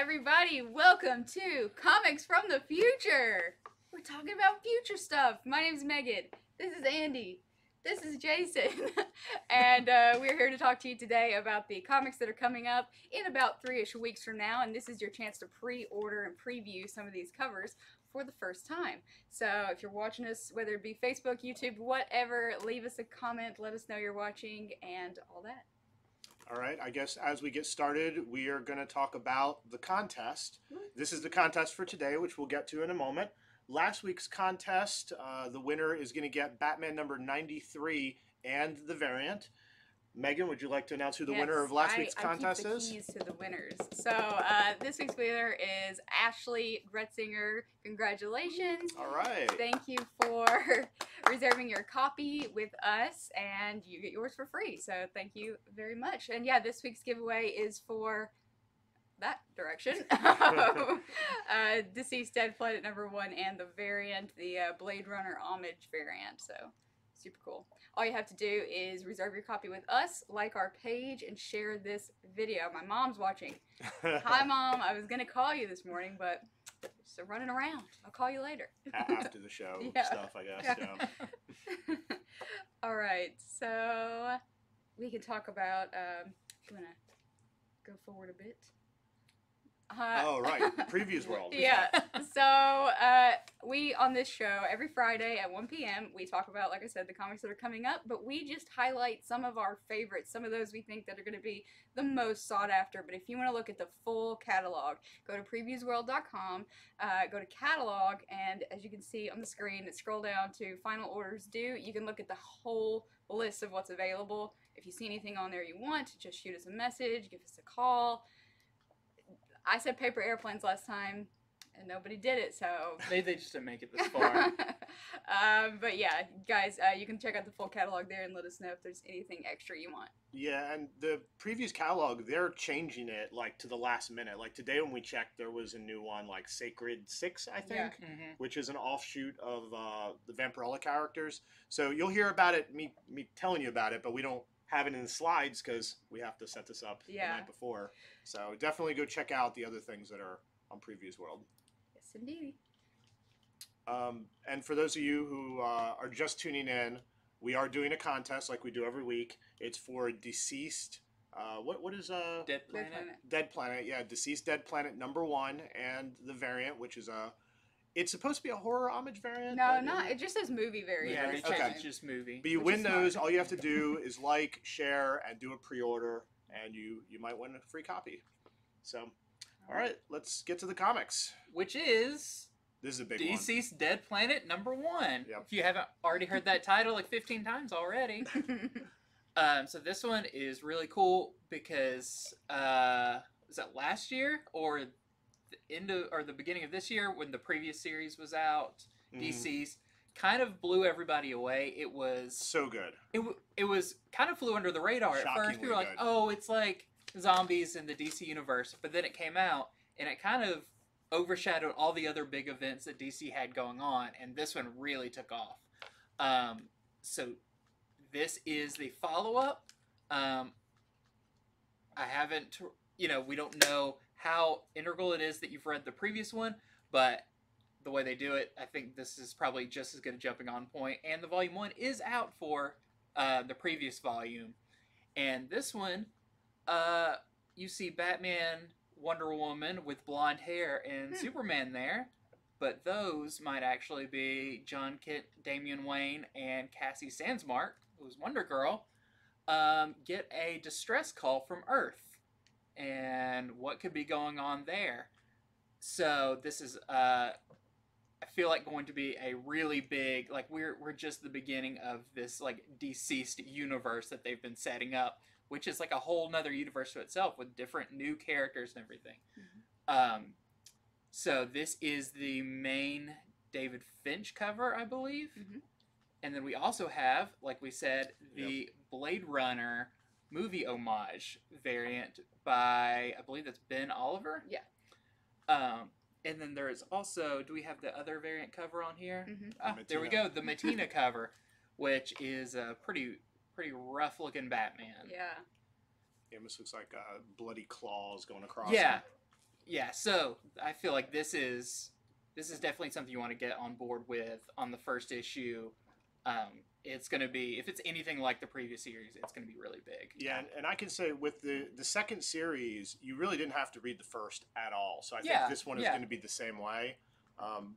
everybody, welcome to Comics from the Future. We're talking about future stuff. My name's Megan. This is Andy. This is Jason. And we're here to talk to you today about the comics that are coming up in about 3-ish weeks from now. And this is your chance to pre-order and preview some of these covers for the first time. So if you're watching us, whether it be Facebook, YouTube, whatever, leave us a comment, let us know you're watching, and all that. All right, I guess as we get started, we are going to talk about the contest. This is the contest for today, which we'll get to in a moment. Last week's contest, the winner is going to get Batman number 93 and the variant. Megan, would you like to announce who the winner of last week's contest is? I keep the keys to the winners. So this week's winner is Ashley Gretzinger. Congratulations. All right. Thank you for reserving your copy with us, and you get yours for free. So thank you very much. And yeah, this week's giveaway is for that direction. Deceased Dead Planet #1 and the variant, the Blade Runner homage variant. So super cool. All you have to do is reserve your copy with us, like our page, and share this video. My mom's watching. Hi, Mom. I was going to call you this morning, but just running around. I'll call you later. After the show stuff, I guess. Yeah. All right. So we can talk about, if you want to go forward a bit. Oh, right. Previews world. Yeah. So we, on this show, every Friday at 1 p.m., we talk about, like I said, the comics that are coming up, but we just highlight some of our favorites, some of those we think that are going to be the most sought after. But if you want to look at the full catalog, go to previewsworld.com, go to catalog, and as you can see on the screen, scroll down to final orders due. You can look at the whole list of what's available. If you see anything on there you want, just shoot us a message, give us a call. I said paper airplanes last time, and nobody did it, so... They just didn't make it this far. But yeah, guys, you can check out the full catalog there and let us know if there's anything extra you want. Yeah, and the previous catalog, they're changing it, like, to the last minute. Like, today when we checked, there was a new one, like, Sacred 6, I think, which is an offshoot of the Vampirella characters. So you'll hear about it, me telling you about it, but we don't have it in the slides because we have to set this up the night before. So definitely go check out the other things that are on Previews World. Yes, indeed. And for those of you who are just tuning in, we are doing a contest like we do every week. It's for Deceased. What is Dead Planet? Dead Planet, yeah. Deceased Dead Planet #1 and the variant, which is it's supposed to be a horror homage variant? No, not. It just says movie variant. Yeah, they changed it just movie. But you win those. All you have to do is like, share, and do a pre-order, and you might win a free copy. So, all right, let's get to the comics. Which is... This is a big one. Deceased Dead Planet #1. Yep. If you haven't already heard that title like 15 times already. So this one is really cool because, was that last year? Or the beginning of this year when the previous series was out, Deceased kind of blew everybody away. It was so good. It was kind of flew under the radar at first. People were like, "Oh, it's like zombies in the DC universe," but then it came out and it kind of overshadowed all the other big events that DC had going on, and this one really took off. So this is the follow-up. I haven't, we don't know how integral it is that you've read the previous one, but the way they do it, I think this is probably just as good a jumping on point. And the volume 1 is out for the previous volume. And this one, you see Batman, Wonder Woman with blonde hair, and Superman there. But those might actually be John Kent, Damian Wayne, and Cassie Sandsmark, who's Wonder Girl, get a distress call from Earth. And what could be going on there? So this is, I feel like going to be a really big, like we're just the beginning of this like Deceased universe that they've been setting up, which is like a whole nother universe to itself with different new characters and everything. So this is the main David Finch cover, I believe. And then we also have, like we said, the Blade Runner movie homage variant by, I believe that's Ben Oliver. Yeah. And then there is also, do we have the other variant cover on here? There we go, the Matina cover, which is a pretty rough looking Batman. Yeah. It almost looks like bloody claws going across. Yeah. Him. Yeah, so I feel like this is definitely something you want to get on board with on the first issue. It's going to be, if it's anything like the previous series, it's going to be really big. Yeah, and I can say with the second series, you really didn't have to read the first at all. So I think this one is going to be the same way.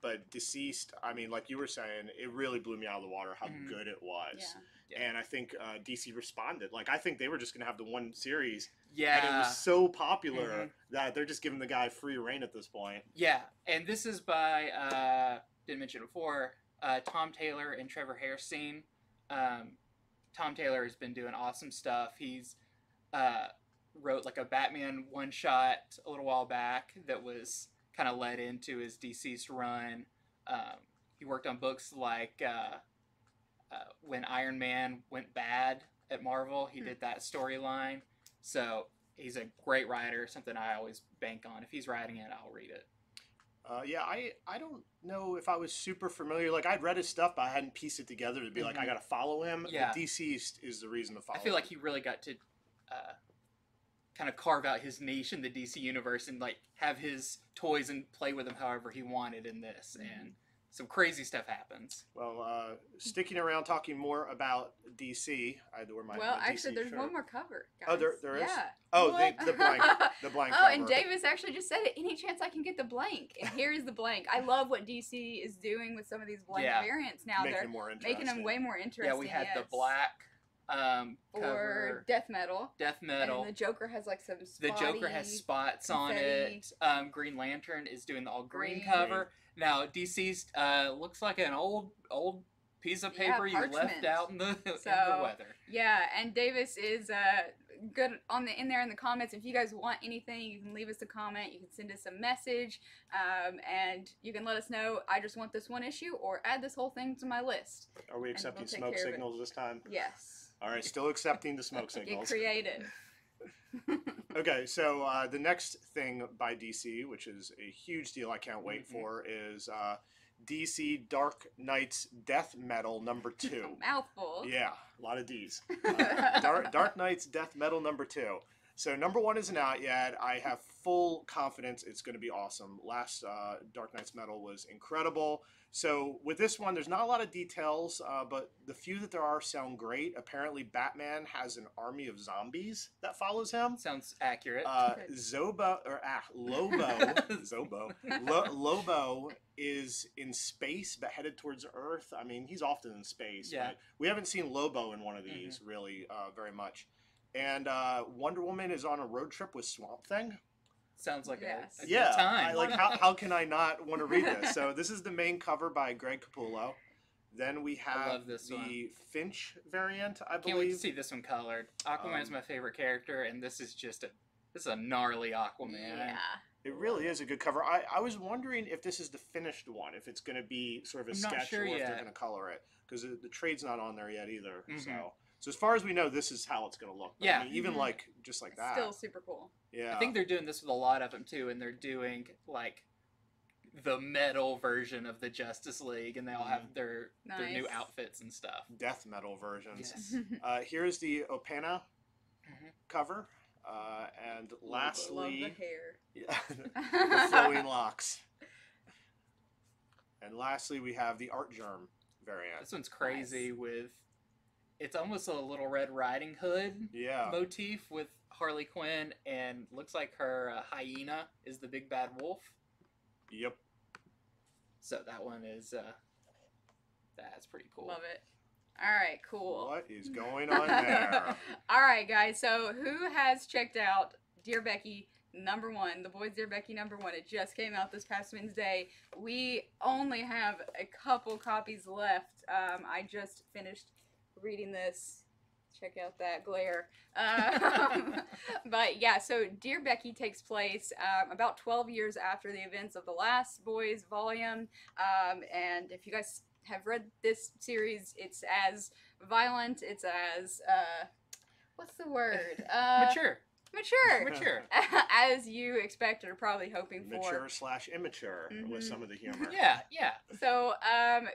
But Deceased, I mean, like you were saying, it really blew me out of the water how good it was. Yeah. And I think DC responded. Like, I think they were just going to have the one series. Yeah. And it was so popular that they're just giving the guy free reign at this point. Yeah. And this is by, didn't mention it before, Tom Taylor and Trevor Hairsine. Tom Taylor has been doing awesome stuff. He's wrote like a Batman one-shot a little while back that was kind of led into his Deceased run. He worked on books like when Iron Man went bad at Marvel. He did that storyline. So he's a great writer, something I always bank on. If he's writing it, I'll read it. Yeah, I don't know if I was super familiar. Like, I'd read his stuff, but I hadn't pieced it together to be like, I got to follow him. Yeah. Deceased is the reason to follow him. I feel like he really got to kind of carve out his niche in the DC universe and, like, have his toys and play with them however he wanted in this. And some crazy stuff happens. Well, sticking around talking more about DC, I adore my Well, my actually, DC there's shirt. one more cover, guys. Oh, there is? Yeah. Oh, the blank Oh, cover. and Davis actually just said it. Any chance I can get the blank? And here is the blank. I love what DC is doing with some of these blank variants now. They're making them way more interesting. Yeah, we had the black cover. Death Metal. Death Metal. And the Joker has like some spotty, The Joker has spots on it. Green Lantern is doing the all green cover. Green. Now, Deceased looks like an old piece of paper you left out in the weather. Yeah, and Davis is good in there in the comments. If you guys want anything, you can leave us a comment. You can send us a message, and you can let us know, I just want this one issue, or add this whole thing to my list. Are we accepting smoke signals this time? Yes. All right, still accepting the smoke signals. Get creative. Okay, so the next thing by DC, which is a huge deal I can't wait for, is DC Dark Knight's Death Metal #2. Mouthful. Yeah, a lot of D's. Dark Knight's Death Metal #2. So #1 isn't out yet. I have full confidence it's going to be awesome. Last Dark Knight's Metal was incredible. So with this one, there's not a lot of details, but the few that there are sound great. Apparently, Batman has an army of zombies that follows him. Sounds accurate. Lobo is in space, but headed towards Earth. I mean, he's often in space. Yeah. But we haven't seen Lobo in one of these really very much. And Wonder Woman is on a road trip with Swamp Thing. Sounds like a good time. How can I not want to read this? So this is the main cover by Greg Capullo. Then we have the Finch variant, I believe. Can't wait to see this one colored. Aquaman is my favorite character, and this is just a gnarly Aquaman. Yeah. It really is a good cover. I was wondering if this is the finished one, if it's going to be sort of a sketch, or if they're going to color it, because the trade's not on there yet either. So as far as we know, this is how it's going to look. But, yeah. I mean, even just like that. Still super cool. Yeah. I think they're doing this with a lot of them too, and they're doing like the metal version of the Justice League, and they all have their new outfits and stuff. Death metal versions. Yes. Here's the Opana cover. And lastly, love the hair. The flowing locks. And lastly, we have the Art Germ variant. This one's crazy with, it's almost a Little Red Riding Hood motif with Harley Quinn, and looks like her hyena is the big bad wolf. Yep. So that one is, that's pretty cool. Love it. All right, cool. What is going on there? All right, guys. So who has checked out Dear Becky #1? The Boys Dear Becky #1. It just came out this past Wednesday. We only have a couple copies left. I just finished reading this. Check out that glare. But yeah, so Dear Becky takes place about 12 years after the events of the last Boys volume. And if you guys have read this series, it's as violent, it's as what's the word? Mature. Mature. Mature. As you expected or probably hoping for. Mature/immature with some of the humor. Yeah, yeah. So,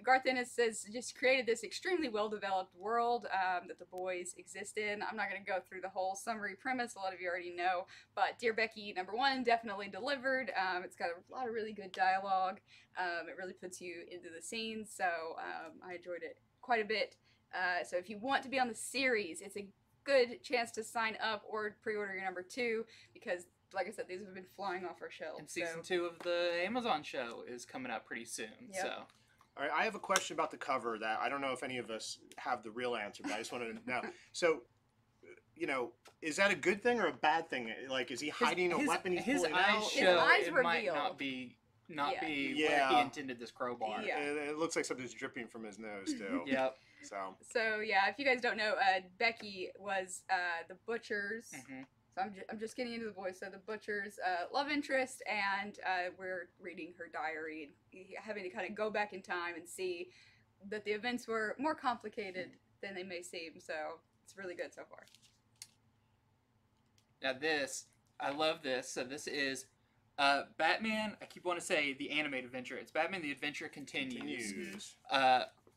Garth Ennis says just created this extremely well-developed world that the boys exist in. I'm not going to go through the whole summary premise. A lot of you already know. But Dear Becky, #1, definitely delivered. It's got a lot of really good dialogue. It really puts you into the scenes. So, I enjoyed it quite a bit. So if you want to be on the series, it's a good chance to sign up or pre-order your #2 because, like I said, these have been flying off our shelves. And season 2 of the Amazon show is coming out pretty soon. Yep. So, all right, I have a question about the cover that I don't know if any of us have the real answer, but I just want to know. So, is that a good thing or a bad thing? Like, is he hiding a weapon? He's his pulling eyes out? show eyes it might reveal. not be where Yeah. he intended this crowbar. Yeah. And it looks like something's dripping from his nose too. Yep. So yeah, if you guys don't know, Becky was the Butcher's. Mm-hmm. So I'm just getting into the boys. So the Butcher's love interest, and we're reading her diary, and having to kind of go back in time and see that the events were more complicated than they may seem. So it's really good so far. Now I love this. So this is Batman. I keep wanting to say the animated adventure. It's Batman: The Adventure Continues.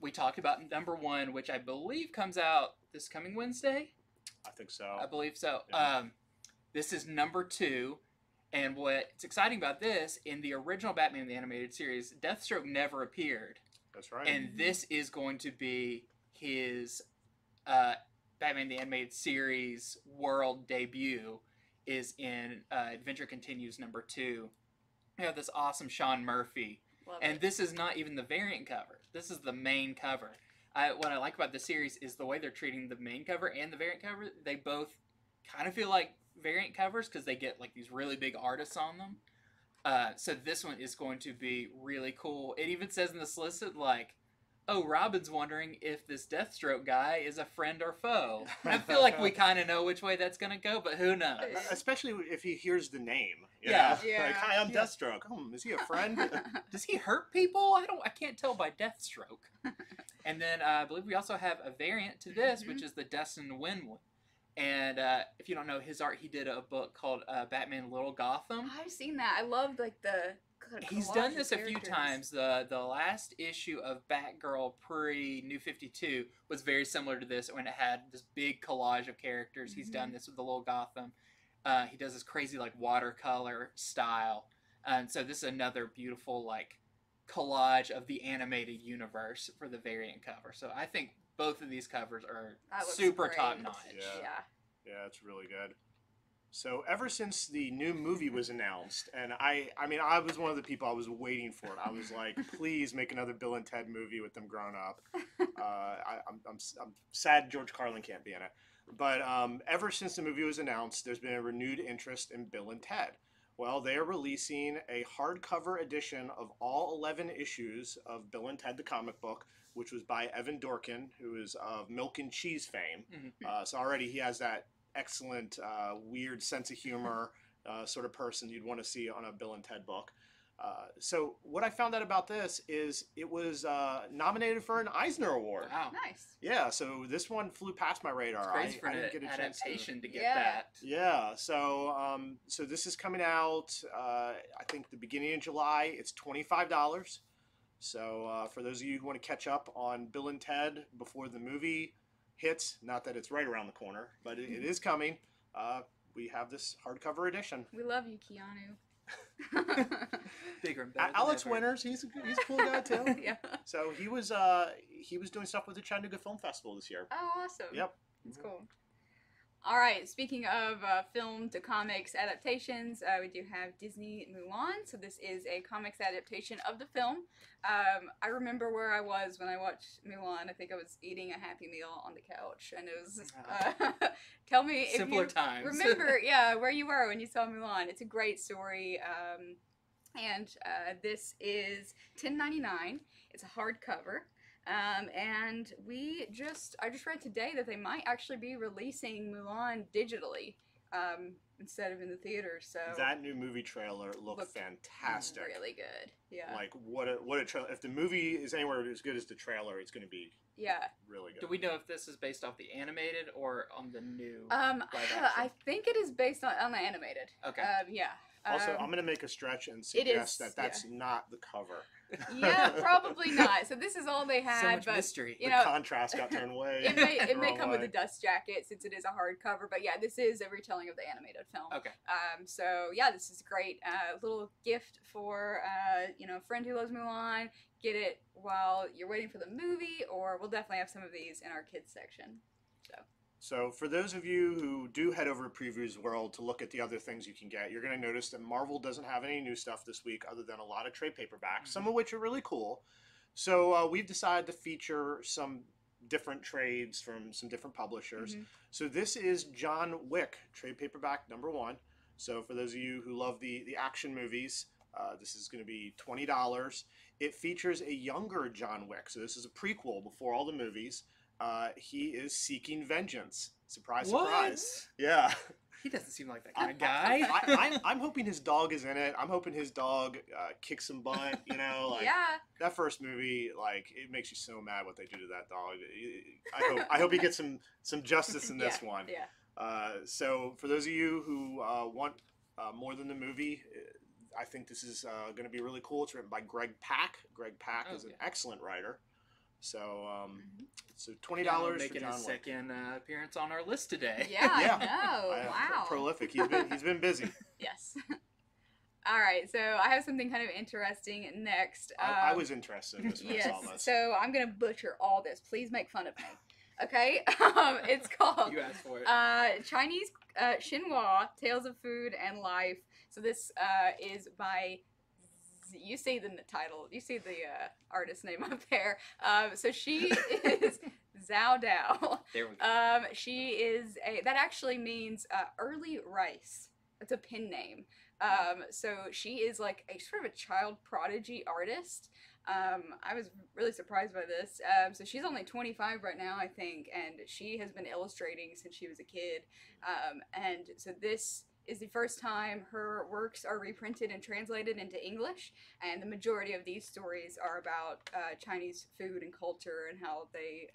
We talked about #1, which I believe comes out this coming Wednesday. I think so. I believe so. Yeah. This is #2, and what's exciting about this, in the original Batman the Animated Series, Deathstroke never appeared. That's right. And this is going to be his Batman the Animated Series world debut, is in Adventure Continues #2. We have this awesome Sean Murphy. Love And it. this is not even the variant cover. This is the main cover. What I like about the series is the way they're treating the main cover and the variant cover. They both kind of feel like variant covers because they get like these really big artists on them. So this one is going to be really cool. It even says in the solicit, like, oh, Robin's wondering if this Deathstroke guy is a friend or foe. And I feel like we kind of know which way that's going to go, but who knows? Especially if he hears the name. Yeah. Yeah. Like, hi, I'm Deathstroke. Is he a friend? Does he hurt people? I can't tell by Deathstroke. And then I believe we also have a variant to this, which is the Destin Win one. And if you don't know his art, he did a book called Batman Little Gotham. I've seen that. I loved like the. He's done this a few times. The last issue of Batgirl pre-New 52 was very similar to this when it had this big collage of characters. He's done this with the Little Gotham. He does this crazy like watercolor style. And so this is another beautiful like collage of the animated universe for the variant cover. So I think both of these covers are super top notch. Yeah, it's really good. So ever since the new movie was announced, and I was one of the people I was waiting for it. I was like, please make another Bill and Ted movie with them grown up. I'm sad George Carlin can't be in it. But ever since the movie was announced, there's been a renewed interest in Bill and Ted. Well, they are releasing a hardcover edition of all 11 issues of Bill and Ted the comic book, which was by Evan Dorkin, who is of Milk and Cheese fame. So already he has that excellent, weird sense of humor sort of person you'd want to see on a Bill and Ted book. So what I found out about this is it was nominated for an Eisner Award. Wow. Nice. Yeah, so this one flew past my radar. It's crazy for I an didn't get a chance adaptation to get Yeah. that. Yeah, so so this is coming out, I think the beginning of July. It's $25. So for those of you who want to catch up on Bill and Ted before the movie hits, not that it's right around the corner, but it is coming. We have this hardcover edition. We love you, Keanu. Bigger and better. Alex than ever. Winters, he's a cool guy too. Yeah. So he was doing stuff with the Chattanooga Film Festival this year. Oh, awesome. Yep. That's cool. All right, speaking of film to comics adaptations, we do have Disney Mulan. So this is a comics adaptation of the film. I remember where I was when I watched Mulan. I think I was eating a Happy Meal on the couch, and it was. Tell me if Simpler you times. remember, where you were when you saw Mulan. It's a great story. And this is $10.99. It's a hardcover. And I just read today that they might actually be releasing Mulan digitally. instead of in the theater. So that new movie trailer looked fantastic. Really good. Yeah. Like what a trailer. If the movie is anywhere as good as the trailer, it's going to be really good. Do we know if this is based off the animated or on the new live action? I think it is based on the animated. Okay. Yeah. Also, I'm going to make a stretch and suggest that that's not the cover. Yeah, probably not. So this is all they had. So much but, mystery. You know, contrast got turned away. It may come with a dust jacket since it is a hardcover, but yeah, this is a retelling of the animated film. Okay. So yeah, this is great. Little gift for a friend who loves Mulan. Get it while you're waiting for the movie, or we'll definitely have some of these in our kids section. So for those of you who do head over to Previews World to look at the other things you can get, you're going to notice that Marvel doesn't have any new stuff this week other than a lot of trade paperbacks, some of which are really cool. So we've decided to feature some different trades from some different publishers. So this is John Wick, trade paperback #1. So for those of you who love the action movies, this is going to be $20. It features a younger John Wick. So this is a prequel before all the movies. He is seeking vengeance. Surprise, surprise. Yeah. He doesn't seem like that kind of guy. I'm hoping his dog is in it. I'm hoping his dog kicks some butt, That first movie, it makes you so mad what they do to that dog. I hope he gets some justice in this one. Yeah. So for those of you who want more than the movie, I think this is going to be really cool. It's written by Greg Pak. Greg Pak is an excellent writer. So, so $20 making for John his Wick. second appearance on our list today. Yeah, I know. Wow. Prolific. He's been busy. Yes. All right, so I have something kind of interesting next. I was interested in this one. Yes. Almost. So I'm gonna butcher all this. Please make fun of me. Okay. It's called. You asked for it. Chinese Shinhwa: Tales of Food and Life. So this is by. You see the title. You see the artist name up there. So she is Zhao Dao. There we go. She is that actually means early rice. That's a pen name. So she is like a sort of a child prodigy artist. I was really surprised by this. So she's only 25 right now, I think, and she has been illustrating since she was a kid. And so this is the first time her works are reprinted and translated into English, and the majority of these stories are about Chinese food and culture and how they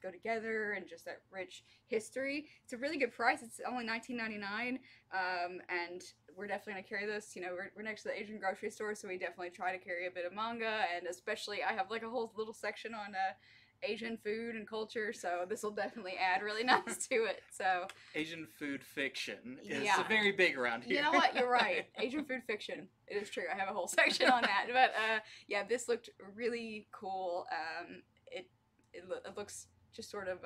go together and just that rich history. It's a really good price. It's only $19.99, and we're definitely going to carry this. We're next to the Asian grocery store, so we definitely try to carry a bit of manga, and especially I have like a whole little section on Asian food and culture, so this will definitely add really nice to it. So Asian food fiction is very big around here. You know what? You're right. Asian food fiction. It is true. I have a whole section on that. But yeah, this looked really cool. It looks just sort of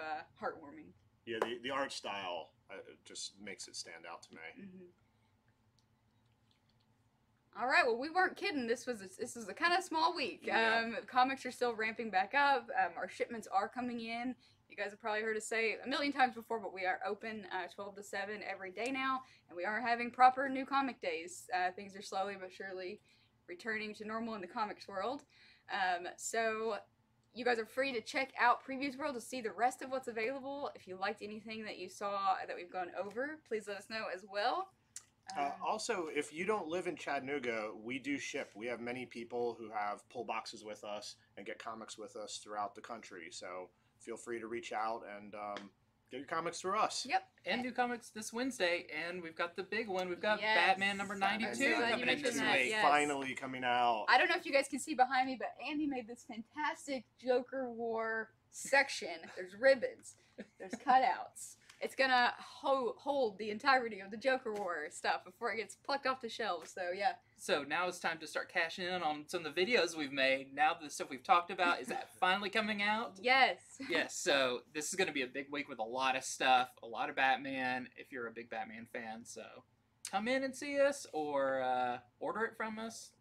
heartwarming. Yeah, the art style just makes it stand out to me. All right, well, we weren't kidding. This was a kind of small week. Yeah. Comics are still ramping back up. Our shipments are coming in. You guys have probably heard us say a million times before, but we are open 12 to 7 every day now, and we are having proper new comic days. Things are slowly but surely returning to normal in the comics world. So you guys are free to check out Previews World to see the rest of what's available. If you liked anything that you saw that we've gone over, please let us know as well. Also, if you don't live in Chattanooga, we do ship. We have many people who have pull boxes with us and get comics with us throughout the country. So feel free to reach out and get your comics through us. Yep. And new comics this Wednesday, and we've got the big one. We've got Batman number 92 coming in this week. Yes. Finally coming out. I don't know if you guys can see behind me, but Andy made this fantastic Joker War section. There's ribbons. There's cutouts. It's gonna hold the entirety of the Joker War stuff before it gets plucked off the shelves. So yeah. So now it's time to start cashing in on some of the videos we've made. Now the stuff we've talked about, is that finally coming out? Yes. Yes. So this is going to be a big week with a lot of stuff, a lot of Batman. If you're a big Batman fan, so come in and see us or order it from us.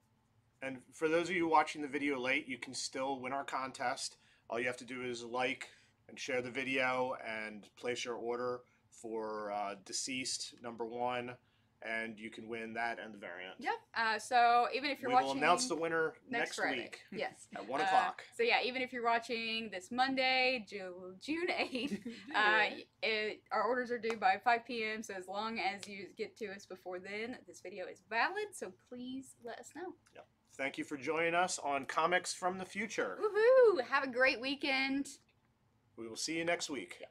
And for those of you watching the video late, you can still win our contest. All you have to do is like and share the video and place your order for Deceased #1 and you can win that and the variant. Yep. So even if you're we watching, will announce the winner next Friday. week. Yes. At 1 o'clock. So yeah, even if you're watching this Monday, June 8th, our orders are due by 5 p.m. So as long as you get to us before then, this video is valid. So please let us know. Yep. Thank you for joining us on Comics from the Future. Woohoo! Have a great weekend. We will see you next week. Yeah.